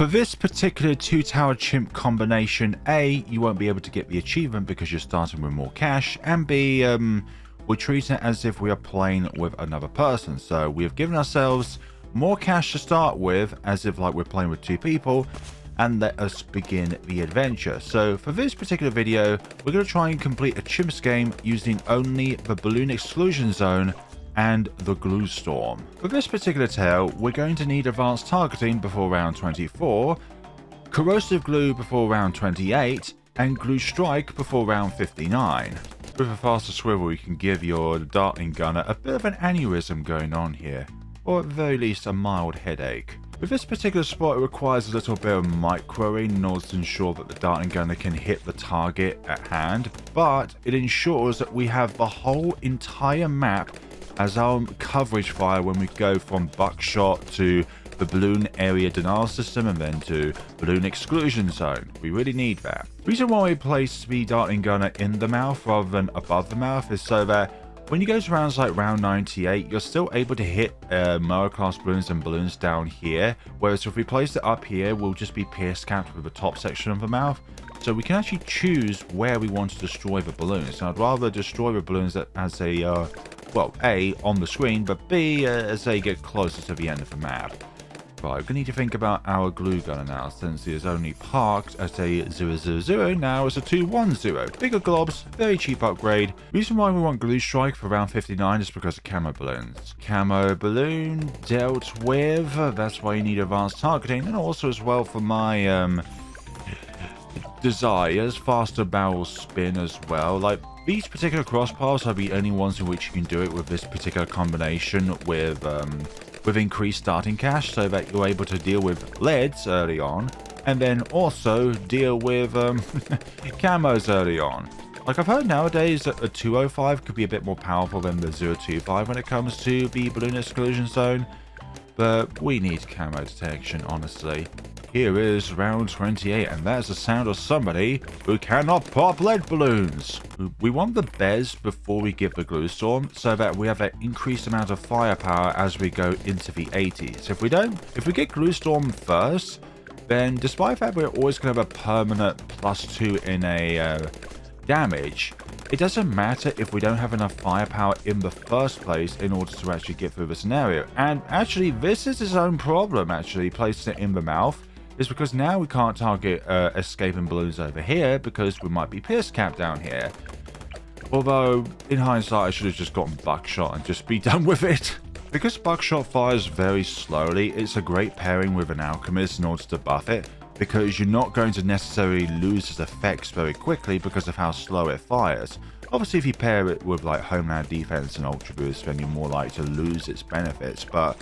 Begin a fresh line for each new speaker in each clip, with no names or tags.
For this particular 2-tower chimp combination, A, you won't be able to get the achievement because you're starting with more cash, and B, we're treating it as if we are playing with another person. So we have given ourselves more cash to start with, as if like we're playing with 2 people, and let us begin the adventure. So for this particular video, we're going to try and complete a chimps game using only the Bloon Exclusion Zone and the glue storm. For this particular tale, we're going to need advanced targeting before round 24, corrosive glue before round 28, and glue strike before round 59. With a faster swivel, you can give your Dartling Gunner a bit of an aneurysm going on here, or at the very least a mild headache. With this particular spot, it requires a little bit of microing in order to ensure that the Dartling Gunner can hit the target at hand, but it ensures that we have the whole entire map as our coverage fire when we go from buckshot to the balloon area denial system and then to Bloon Exclusion Zone. We really need that. The reason why we place the Dartling Gunner in the mouth rather than above the mouth is so that when you go to rounds like round 98, you're still able to hit Moa class balloons and balloons down here, whereas if we place it up here, we'll just be pierce capped with the top section of the mouth. So we can actually choose where we want to destroy the balloons. And I'd rather destroy the balloons as a, well, A, on the screen, but B, as they get closer to the end of the map. Right, we're going to need to think about our glue gunner now, since it is only parked at a 000, now it's a 210. Bigger globs, very cheap upgrade. Reason why we want glue strike for round 59 is because of camo balloons. Camo balloon dealt with, that's why you need advanced targeting, and also as well for my desires, faster barrel spin as well. Like, these particular crossbars are the only ones in which you can do it with this particular combination with increased starting cash, so that you're able to deal with leads early on, and then also deal with camos early on. Like, I've heard nowadays that the 205 could be a bit more powerful than the 025 when it comes to the Bloon Exclusion Zone, but we need camo detection, honestly. Here is round 28, and that's the sound of somebody who cannot pop lead balloons. We want the bez before we give the glue storm, so that we have an increased amount of firepower as we go into the 80s. If we get glue storm first, then despite that we're always going to have a permanent +2 in a damage, it doesn't matter if we don't have enough firepower in the first place in order to actually get through the scenario. And actually, this is its own problem, actually, placing it in the mouth. Is because now we can't target escaping balloons over here because we might be pierce capped down here. Although, in hindsight, I should have just gotten buckshot and just be done with it. Because buckshot fires very slowly, it's a great pairing with an alchemist in order to buff it, because you're not going to necessarily lose its effects very quickly because of how slow it fires. Obviously, if you pair it with like Homeland Defense and Ultra Boost, then you're more likely to lose its benefits, but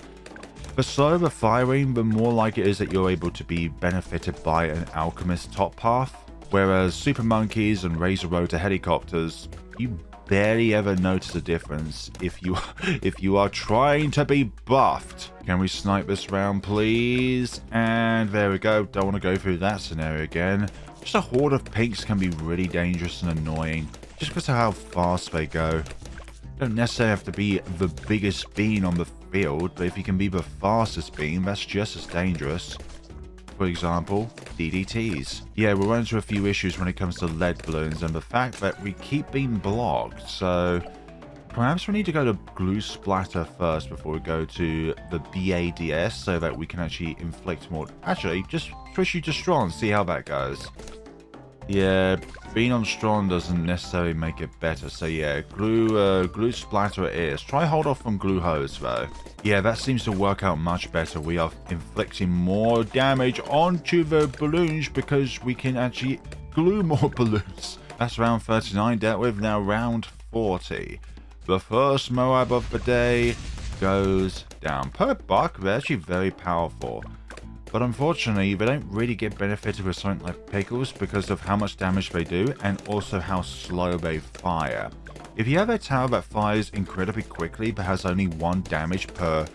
the slower the firing, the more likely it is that you're able to be benefited by an alchemist top path. Whereas super monkeys and razor rotor helicopters, you barely ever notice a difference if you are trying to be buffed. Can we snipe this round, please? And there we go. Don't want to go through that scenario again. Just a horde of pinks can be really dangerous and annoying, just because of how fast they go. Don't necessarily have to be the biggest bean on the field, but if you can be the fastest bean, that's just as dangerous. For example, DDTs. Yeah, we're running into a few issues when it comes to lead balloons and the fact that we keep being blocked, so perhaps we need to go to glue splatter first before we go to the BADS so that we can actually inflict more. Actually, just switch you to strong and see how that goes. Yeah, being on strong doesn't necessarily make it better, so yeah, glue splatter it is. Try hold off from glue hose though. Yeah, that seems to work out much better. We are inflicting more damage onto the balloons because we can actually glue more balloons. That's round 39 dealt with, now round 40. The first Moab of the day goes down. Per buck, they're actually very powerful. But unfortunately, they don't really get benefited with something like pickles because of how much damage they do and also how slow they fire. If you have a tower that fires incredibly quickly but has only 1 damage per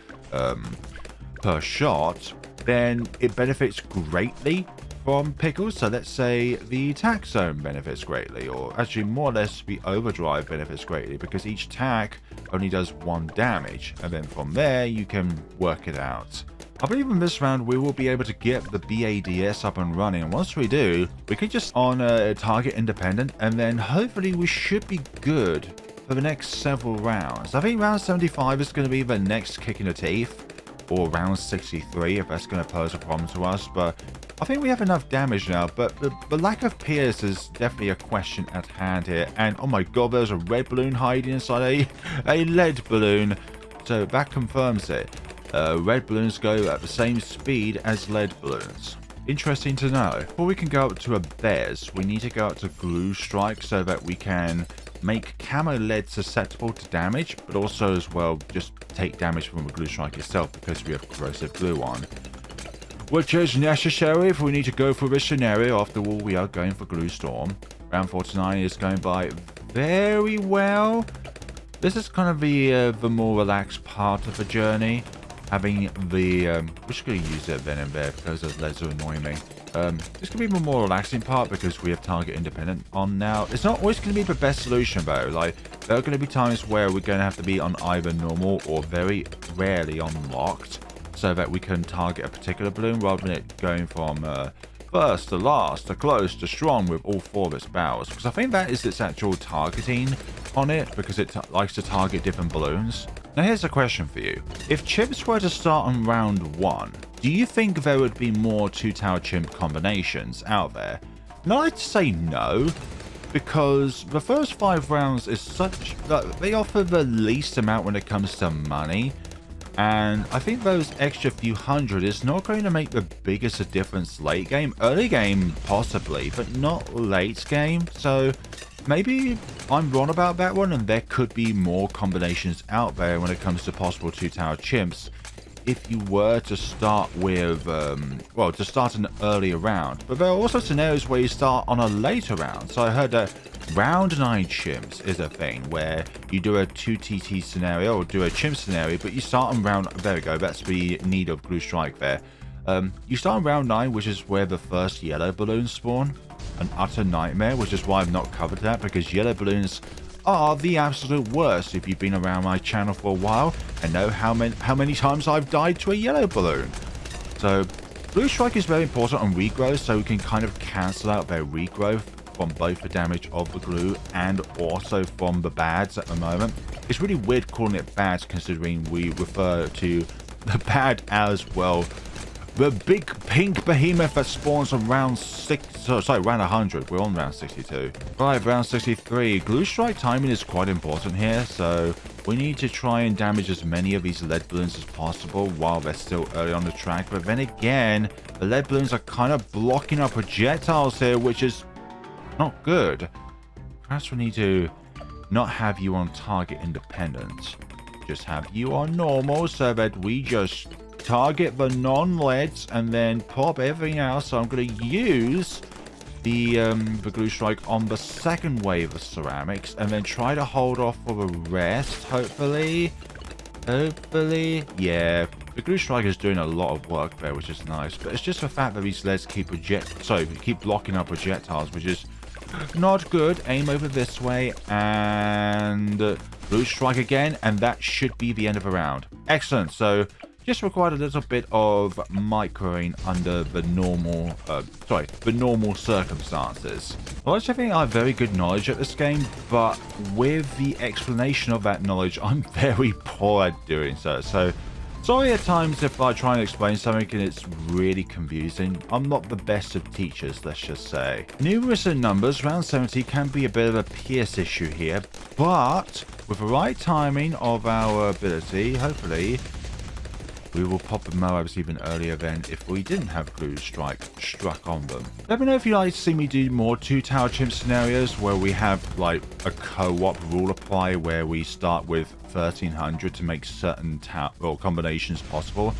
shot, then it benefits greatly from pickles. So let's say the attack zone benefits greatly, or actually more or less the overdrive benefits greatly, because each tack only does 1 damage, and then from there you can work it out. I believe in this round we will be able to get the BADS up and running. And once we do, we can just on target independent, and then hopefully we should be good for the next several rounds. I think round 75 is going to be the next kick in the teeth, or round 63 if that's going to pose a problem to us. But I think we have enough damage now, but the lack of pierce is definitely a question at hand here. And oh my god, there's a red balloon hiding inside a lead balloon. So that confirms it. Red balloons go at the same speed as lead balloons. Interesting to know. Before we can go up to a Bez, we need to go up to Glue Strike so that we can make camo lead susceptible to damage, but also as well just take damage from the Glue Strike itself because we have corrosive glue on. Which is necessary if we need to go through this scenario. After all, we are going for Glue Storm. Round 49 is going by very well. This is kind of the more relaxed part of the journey. Having the... we're just going to use it then and there because those leads are annoying me. This could be the more relaxing part because we have target independent on now. It's not always going to be the best solution though. Like, there are going to be times where we're going to have to be on either normal or very rarely on locked, so that we can target a particular balloon rather than it going from first to last to close to strong with all four of its barrels. Because I think that is its actual targeting on it, because it likes to target different balloons. Now here's a question for you. If chimps were to start on round 1, do you think there would be more 2-tower chimp combinations out there? And I'd like to say no, because the first 5 rounds is such that they offer the least amount when it comes to money. And I think those extra few hundred is not going to make the biggest a difference late game. Early game, possibly, but not late game. So maybe I'm wrong about that one, and there could be more combinations out there when it comes to possible 2-tower chimps if you were to start with, well, to start an earlier round. But there are also scenarios where you start on a later round. So I heard that round 9 chimps is a thing where you do a 2TT scenario or do a chimp scenario, but you start on round... There we go, that's the need of Glue Strike there. You start on round 9, which is where the first yellow balloons spawn. An utter nightmare, which is why I've not covered that, because yellow balloons are the absolute worst. If you've been around my channel for a while and know how many times I've died to a yellow balloon. So Glue Strike is very important on regrowth, so we can kind of cancel out their regrowth from both the damage of the glue and also from the bads at the moment. It's really weird calling it bads considering we refer to the bad as, well, the big pink behemoth that spawns on round 100. We're on round 62. Right, round 63. Glue Strike timing is quite important here, so we need to try and damage as many of these lead balloons as possible while they're still early on the track. But then again, the lead balloons are kind of blocking our projectiles here, which is not good. Perhaps we need to not have you on target independent. Just have you on normal so that we just target the non-leads and then pop everything else. So I'm going to use the Glue Strike on the second wave of ceramics and then try to hold off for the rest. Hopefully, yeah. The Glue Strike is doing a lot of work there, which is nice. But it's just the fact that these leads keep blocking our projectiles, which is not good. Aim over this way and Glue Strike again, and that should be the end of the round. Excellent. So just required a little bit of microing under the normal circumstances. Well, I think I have very good knowledge at this game, but with the explanation of that knowledge, I'm very poor at doing so. So sorry at times if I try and explain something and it's really confusing. I'm not the best of teachers, let's just say. Numerous in numbers, round 70 can be a bit of a pierce issue here, but with the right timing of our ability, hopefully we will pop the Moabs even earlier than if we didn't have Glue Strike struck on them. Let me know if you'd like to see me do more 2-tower chimp scenarios where we have like a co-op rule apply where we start with 1300 to make certain combinations possible.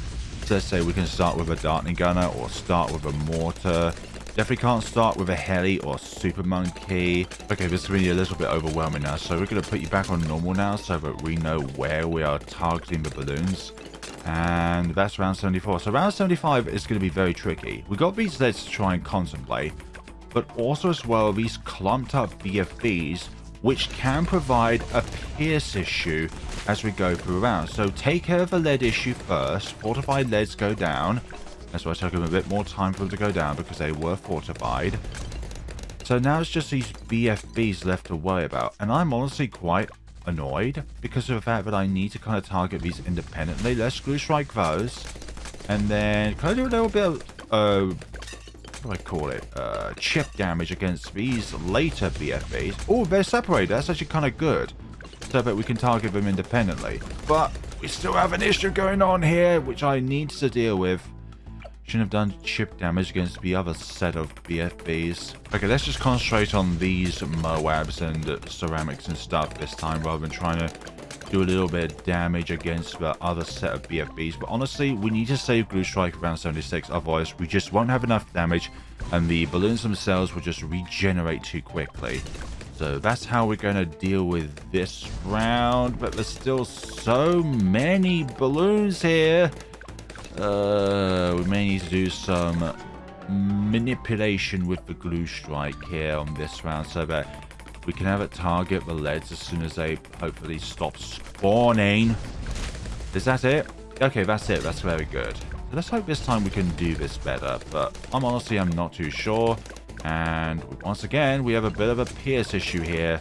So let's say we can start with a Dartling Gunner or start with a mortar. Definitely can't start with a heli or super monkey. Okay, this is really a little bit overwhelming now, so we're going to put you back on normal now so that we know where we are targeting the balloons. And that's round 74. So round 75 is going to be very tricky. We got these leads to try and contemplate, but also as well these clumped up VFBs which can provide a pierce issue as we go through rounds. So take care of the lead issue first. Fortified leads go down. That's why it took them a bit more time for them to go down, because they were fortified. So now it's just these BFBs left to worry about. And I'm honestly quite annoyed because of the fact that I need to kind of target these independently. Let's glue strike those. And then can I do a little bit of, what do I call it? Chip damage against these later BFBs. Oh, they're separated. That's actually kind of good. So that we can target them independently. But we still have an issue going on here, which I need to deal with. Shouldn't have done chip damage against the other set of BFBs. Okay, let's just concentrate on these Moabs and ceramics and stuff this time, rather than trying to do a little bit of damage against the other set of BFBs. But honestly, we need to save Glue Strike around 76, otherwise we just won't have enough damage, and the balloons themselves will just regenerate too quickly. So that's how we're going to deal with this round. But there's still so many balloons here. We may need to do some manipulation with the glue strike here on this round, so that we can have it target the leads as soon as they hopefully stop spawning. Is that it? Okay, that's it. That's very good. So let's hope this time we can do this better. But I'm not too sure. And once again, we have a bit of a pierce issue here.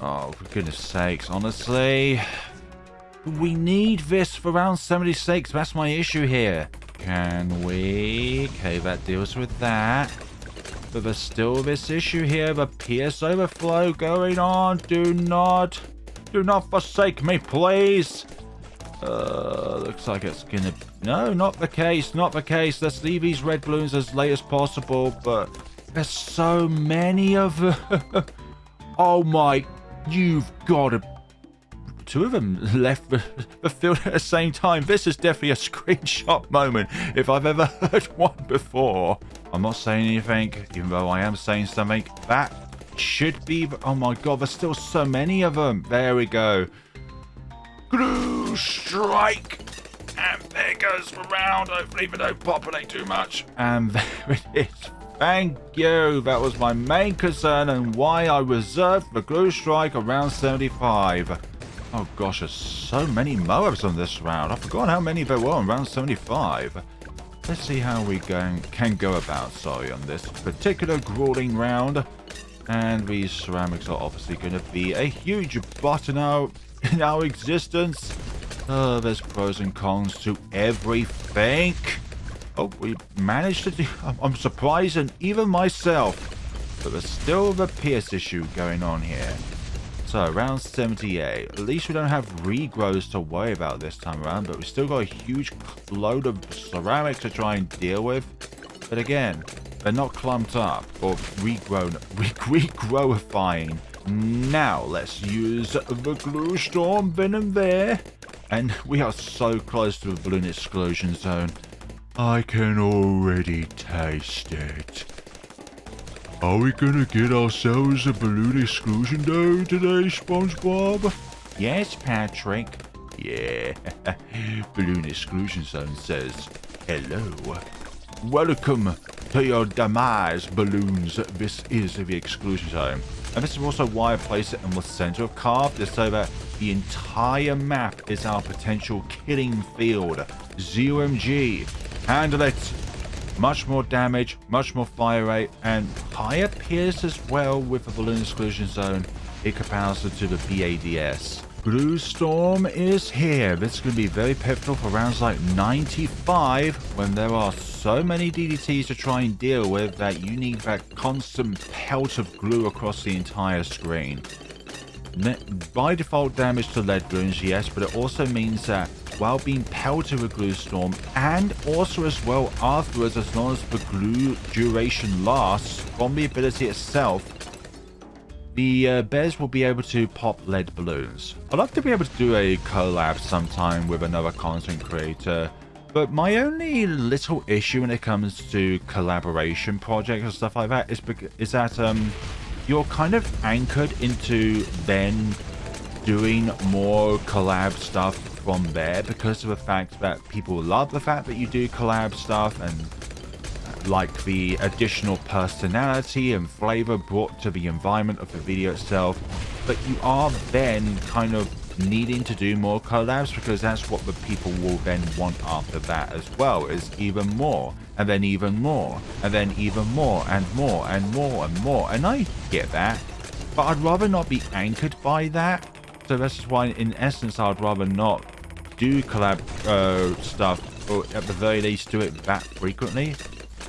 Oh, for goodness sakes, honestly. We need this for round 76. That's my issue here. Can we? Okay, that deals with that. But there's still this issue here. The pierce overflow going on. Do not forsake me, please. Looks like it's gonna... No, not the case. Not the case. Let's leave these red balloons as late as possible. But... there's so many of them. Oh my, you've got to... Two of them left the field at the same time. This is definitely a screenshot moment if I've ever heard one before. I'm not saying anything, even though I am saying something. That should be... oh my god, there's still so many of them. There we go. Glue strike. And there goes the round. Hopefully they don't populate too much. And there it is. Thank you. That was my main concern and why I reserved the glue strike around 75. Oh gosh, there's so many Moabs on this round. I forgot how many there were on round 75. Let's see how we can go about, on this particular grueling round. And these ceramics are obviously going to be a huge bot in our existence. There's pros and cons to everything. Oh, we managed to do... I'm surprised, and even myself. But there's still the pierce issue going on here. So, round 78. At least we don't have regrows to worry about this time around. But we still got a huge load of ceramics to try and deal with. But again, they're not clumped up or regrowifying. Now, let's use the glue storm venom there. And we are so close to the Bloon Exclusion Zone. I can already taste it. Are we gonna get ourselves a Bloon Exclusion Zone today, SpongeBob? Yes, Patrick. Yeah. Bloon Exclusion Zone says, hello. Welcome to your demise, balloons. This is the Exclusion Zone. And this is also why I place it in the center of Carve, just so that the entire map is our potential killing field. ZOMG. Handle it. Much more damage, much more fire rate, and higher pierce as well with the Bloon Exclusion Zone in comparison to the BADS. Blue Storm is here. This is going to be very pivotal for rounds like 95, when there are so many DDTs to try and deal with that you need that constant pelt of glue across the entire screen. By default, damage to lead balloons, yes, but it also means that while being pelted with Glue Storm, and also as well afterwards, as long as the glue duration lasts from the ability itself, the bears will be able to pop lead balloons. I'd love to be able to do a collab sometime with another content creator, but my only little issue when it comes to collaboration projects and stuff like that is that you're kind of anchored into then doing more collab stuff from there, because of the fact that people love the fact that you do collab stuff and like the additional personality and flavor brought to the environment of the video itself. but you are then kind of needing to do more collabs, because that's what the people will then want after that as well, is even more, and then even more, and then even more, and more, and more, and more. And I get that, but I'd rather not be anchored by that. So that's just why, in essence, I'd rather not do collab stuff, or at the very least do it that frequently,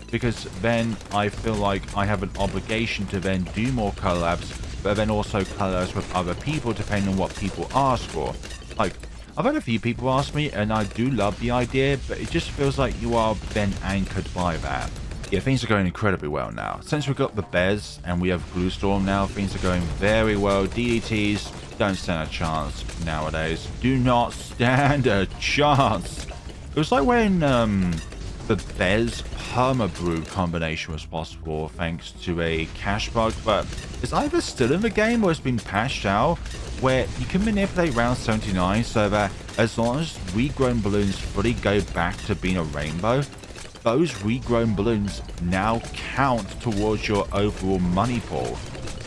because then I feel like I have an obligation to then do more collabs, but then also collabs with other people depending on what people ask for. Like, I've had a few people ask me, and I do love the idea, but it just feels like you are then anchored by that. Yeah, things are going incredibly well now. Since we've got the Bez and we have Gluestorm now, things are going very well. DDTs don't stand a chance nowadays. Do not stand a chance. It was like when the Bez Perma-Brew combination was possible thanks to a cache bug, but it's either still in the game or it's been patched out, where you can manipulate round 79 so that as long as regrown balloons fully go back to being a rainbow, those regrown balloons now count towards your overall money pool.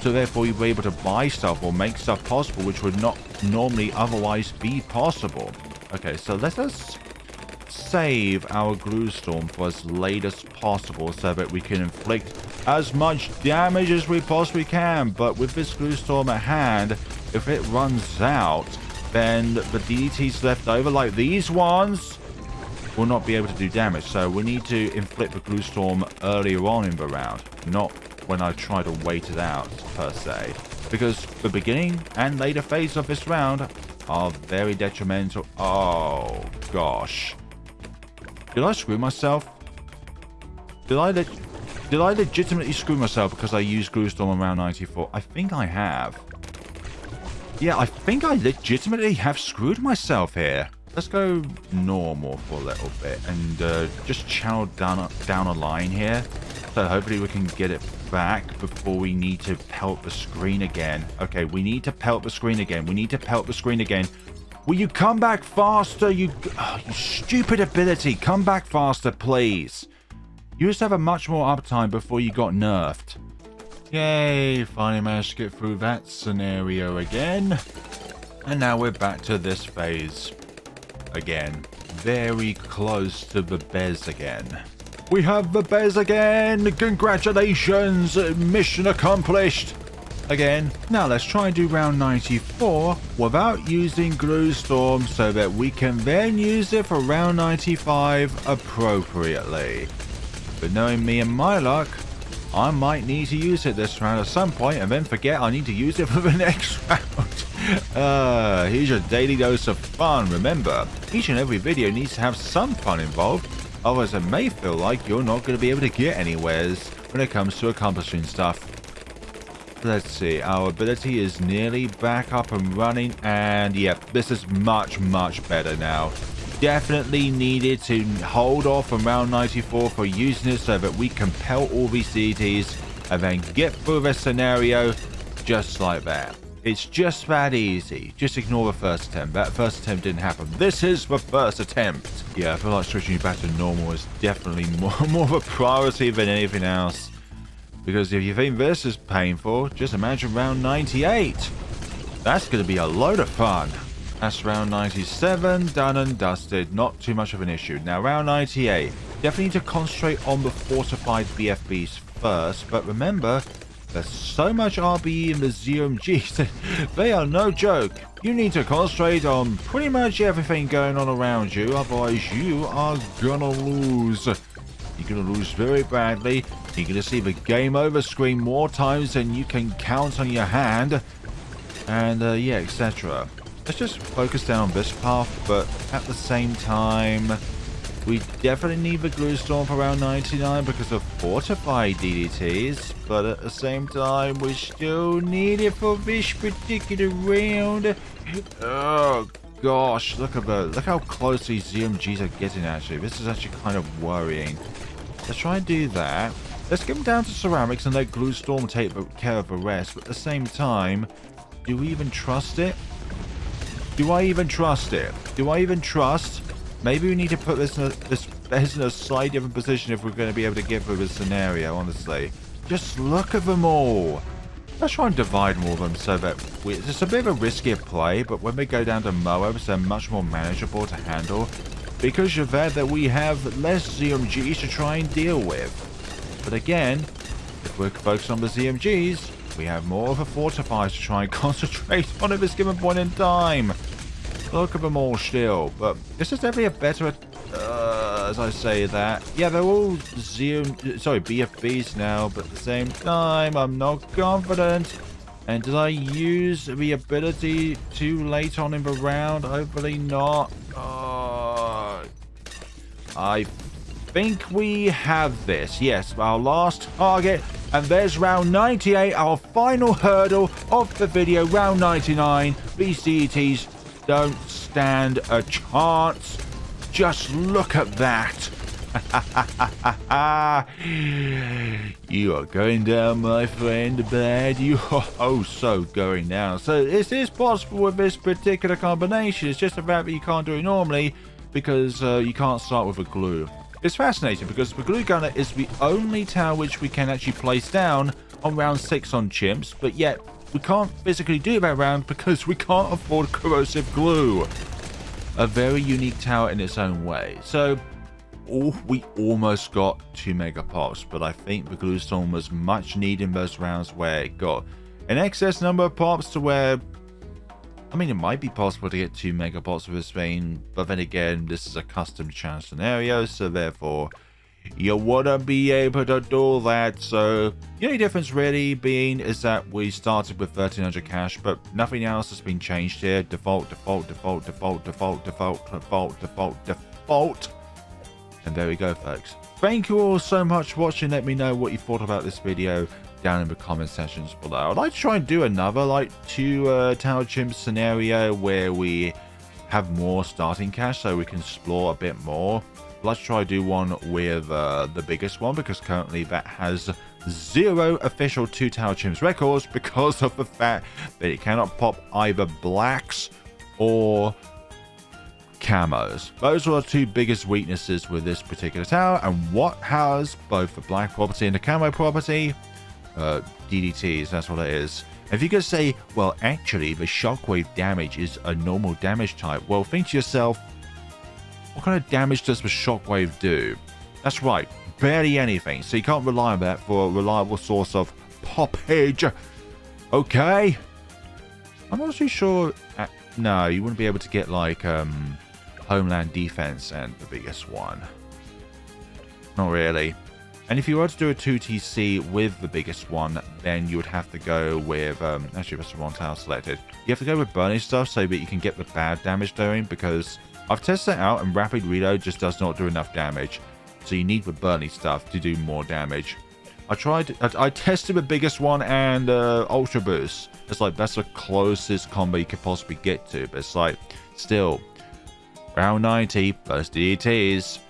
So therefore you'll be able to buy stuff or make stuff possible which would not normally otherwise be possible. Okay, so let us save our Gluestorm for as late as possible so that we can inflict as much damage as we possibly can. But with this Gluestorm at hand, if it runs out, then the DDTs left over, like these ones, will not be able to do damage. So we need to inflict the Gluestorm earlier on in the round, not when I try to wait it out per se, because the beginning and later phase of this round are very detrimental. Oh gosh, did I screw myself? Did I legitimately screw myself because I used Gluestorm around 94? I think I have. Yeah, I think I legitimately have screwed myself here. Let's go normal for a little bit and just channel down a line here. So hopefully we can get it back before we need to pelt the screen again. Okay, we need to pelt the screen again. We need to pelt the screen again. Will you come back faster? You stupid ability. Come back faster, please. You used to have a much more uptime before you got nerfed. Yay, finally managed to get through that scenario again. And now we're back to this phase again. Very close to the Bez again. We have the Bez again! Congratulations! Mission accomplished! Again. Now let's try and do round 94 without using Gluestorm so that we can then use it for round 95 appropriately. But knowing me and my luck, I might need to use it this round at some point and then forget I need to use it for the next round. Here's your daily dose of fun. Remember, each and every video needs to have some fun involved. Otherwise, it may feel like you're not going to be able to get anywheres when it comes to accomplishing stuff. Let's see, our ability is nearly back up and running, and yep, this is much, much better now. Definitely needed to hold off on round 94 for using it so that we can pelt all these DDTs and then get through the scenario just like that. It's just that easy. Just ignore the first attempt. That first attempt didn't happen. This is the first attempt. Yeah, I feel like switching you back to normal is definitely more of a priority than anything else. Because if you think this is painful, just imagine round 98. That's going to be a load of fun. That's round 97, done and dusted. Not too much of an issue. Now round 98. Definitely need to concentrate on the fortified BFBs first. But remember, there's so much RBE in the ZMGs. They are no joke. You need to concentrate on pretty much everything going on around you. Otherwise, you are gonna lose. You're gonna lose very badly. You're gonna see the game over screen more times than you can count on your hand. And yeah, etc. Let's just focus down on this path, but at the same time, we definitely need the Gluestorm for round 99 because of fortified DDTs, but at the same time, we still need it for this particular round. Oh gosh, look how close these ZMGs are getting actually. This is actually kind of worrying. Let's try and do that. Let's get them down to ceramics and let Gluestorm take care of the rest, but at the same time, do we even trust it? Do I even trust it? Do I even trust? Maybe we need to put this in a slightly different position if we're going to be able to get through this scenario, honestly. Just look at them all. let's try and divide more of them so that it's a bit of a riskier play, but when we go down to Moabs, they're much more manageable to handle because of that we have less ZMGs to try and deal with. But again, if we're focused on the ZMGs, we have more of a fortifiers to try and concentrate on at this given point in time. Look at them all still, but this is definitely a better, as I say that. Yeah, they're all BFBs now, but at the same time, I'm not confident. And did I use the ability too late on in the round? Hopefully not. I think we have this. Yes, our last target. And there's round 98, our final hurdle of the video. Round 99. These DETs don't stand a chance. Just look at that. You are going down, my friend, bad. You are so going down. So this is possible with this particular combination. It's just the fact that you can't do it normally because you can't start with a glue. It's fascinating because the Glue Gunner is the only tower which we can actually place down on round 6 on Chimps, but yet we can't physically do that round because we can't afford corrosive glue. A very unique tower in its own way. So we almost got 2 mega pops, but I think the glue storm was much needed in those rounds where it got an excess number of pops to where, I mean, it might be possible to get 2 mega pops with this thing, but then again, this is a custom challenge scenario, so therefore you wouldn't be able to do that. So the only difference really being is that we started with 1300 cash, but nothing else has been changed here. Default. And there we go, folks. Thank you all so much for watching. Let me know what you thought about this video down in the comment sections below. I'd like to try and do another 2 Tower Chimps scenario where we have more starting cash so we can explore a bit more. Let's try to do one with the biggest one because currently that has 0 official 2 Tower Chimps records because of the fact that it cannot pop either blacks or camos. Those are the 2 biggest weaknesses with this particular tower, and what has both the black property and the camo property? DDTs, that's what it is. If you could say, well, actually the shockwave damage is a normal damage type, well, think to yourself, what kind of damage does the shockwave do? That's right, barely anything, so you can't rely on that for a reliable source of poppage. Okay, I'm not too sure. No, you wouldn't be able to get Homeland Defense and the biggest one. Not really. And if you were to do a 2TC with the biggest one, then you would have to go with, actually that's the wrong tile selected. You have to go with burning stuff so that you can get the bad damage doing, because I've tested it out and rapid reload just does not do enough damage. So you need the burning stuff to do more damage. I tested the biggest one and Ultra Boost. It's that's the closest combo you could possibly get to, but it's still, round 90, first DETs.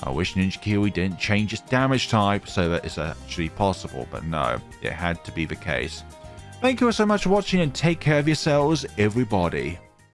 I wish Ninja Kiwi didn't change its damage type so that it's actually possible, but no, it had to be the case. Thank you all so much for watching and take care of yourselves, everybody.